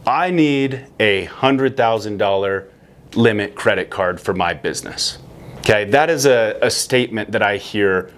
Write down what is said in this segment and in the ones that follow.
I need a $100,000 limit credit card for my business. Okay, that is a statement that I hear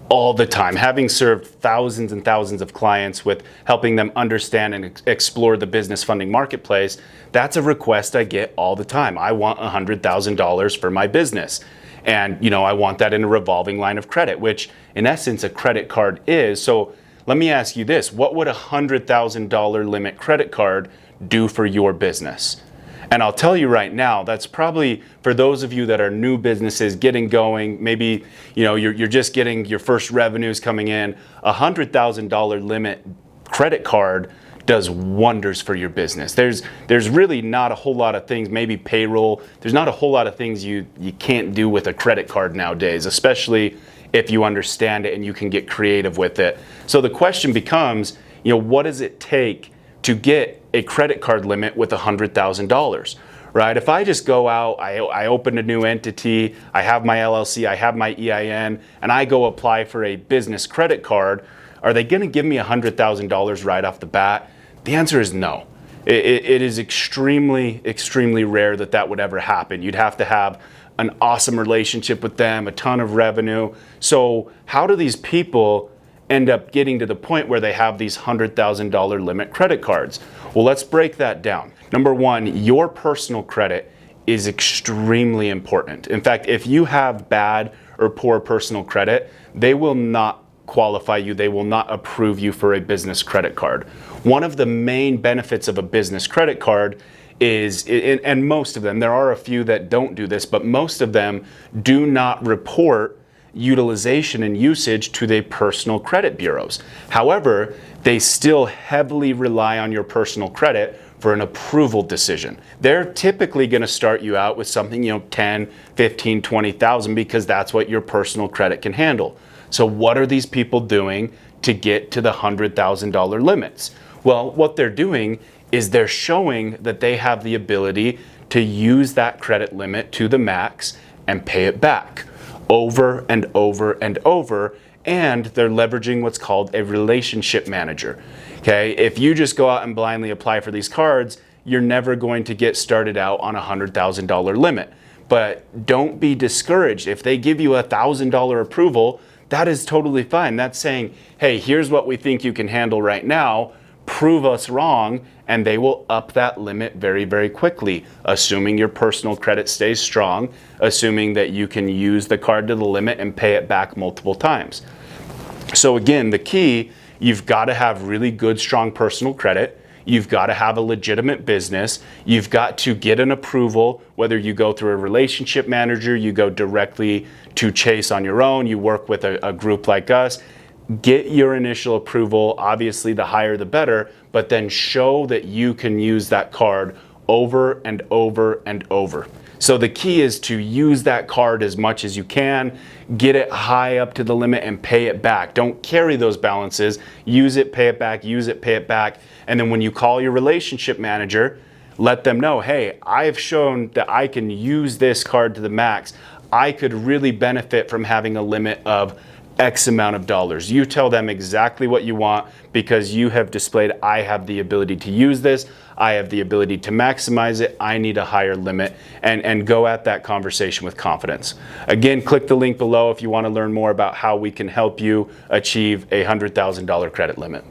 all the time. Having served thousands and thousands of clients with helping them understand and explore the business funding marketplace, that's a request I get all the time. I want $100,000 for my business. And I want that in a revolving line of credit, which in essence a credit card is. So let me ask you this, what would a $100,000 limit credit card do for your business? And I'll tell you right now, that's probably for those of you that are new businesses getting going, maybe you're just getting your first revenues coming in, a $100,000 limit credit card does wonders for your business. There's really not a whole lot of things, maybe payroll, there's not a whole lot of things you can't do with a credit card nowadays, especially if you understand it and you can get creative with it. So the question becomes, what does it take to get a credit card limit with $100,000, right? If I just go out, I open a new entity, I have my LLC, I have my EIN, and I go apply for a business credit card, are they gonna give me $100,000 right off the bat? The answer is no. It is extremely, extremely rare that would ever happen. You'd have to have an awesome relationship with them, a ton of revenue. So how do these people end up getting to the point where they have these $100,000 limit credit cards? Well, let's break that down. Number one, your personal credit is extremely important. In fact, if you have bad or poor personal credit, they will not qualify you, they will not approve you for a business credit card. One of the main benefits of a business credit card is, and most of them, there are a few that don't do this, but most of them do not report utilization and usage to their personal credit bureaus. However, they still heavily rely on your personal credit for an approval decision. They're typically going to start you out with something, 10, 15, 20,000 because that's what your personal credit can handle. So what are these people doing to get to the $100,000 limits? Well, what they're doing is they're showing that they have the ability to use that credit limit to the max and pay it back over and over and over, and they're leveraging what's called a relationship manager. Okay, if you just go out and blindly apply for these cards, you're never going to get started out on a $100,000 limit. But don't be discouraged. If they give you a $1,000 approval, that is totally fine. That's saying, hey, here's what we think you can handle right now, prove us wrong, and they will up that limit very, very quickly, assuming your personal credit stays strong, assuming that you can use the card to the limit and pay it back multiple times. So again, the key, you've got to have really good, strong personal credit. You've got to have a legitimate business. You've got to get an approval, whether you go through a relationship manager, you go directly to Chase on your own, you work with a group like us. Get your initial approval, obviously the higher the better, but then show that you can use that card over and over and over. So the key is to use that card as much as you can, get it high up to the limit and pay it back. Don't carry those balances, use it, pay it back, use it, pay it back. And then when you call your relationship manager, let them know, hey, I've shown that I can use this card to the max. I could really benefit from having a limit of X amount of dollars. You tell them exactly what you want because you have displayed, I have the ability to use this, I have the ability to maximize it, I need a higher limit, and go at that conversation with confidence. Again, click the link below if you want to learn more about how we can help you achieve a $100,000 credit limit.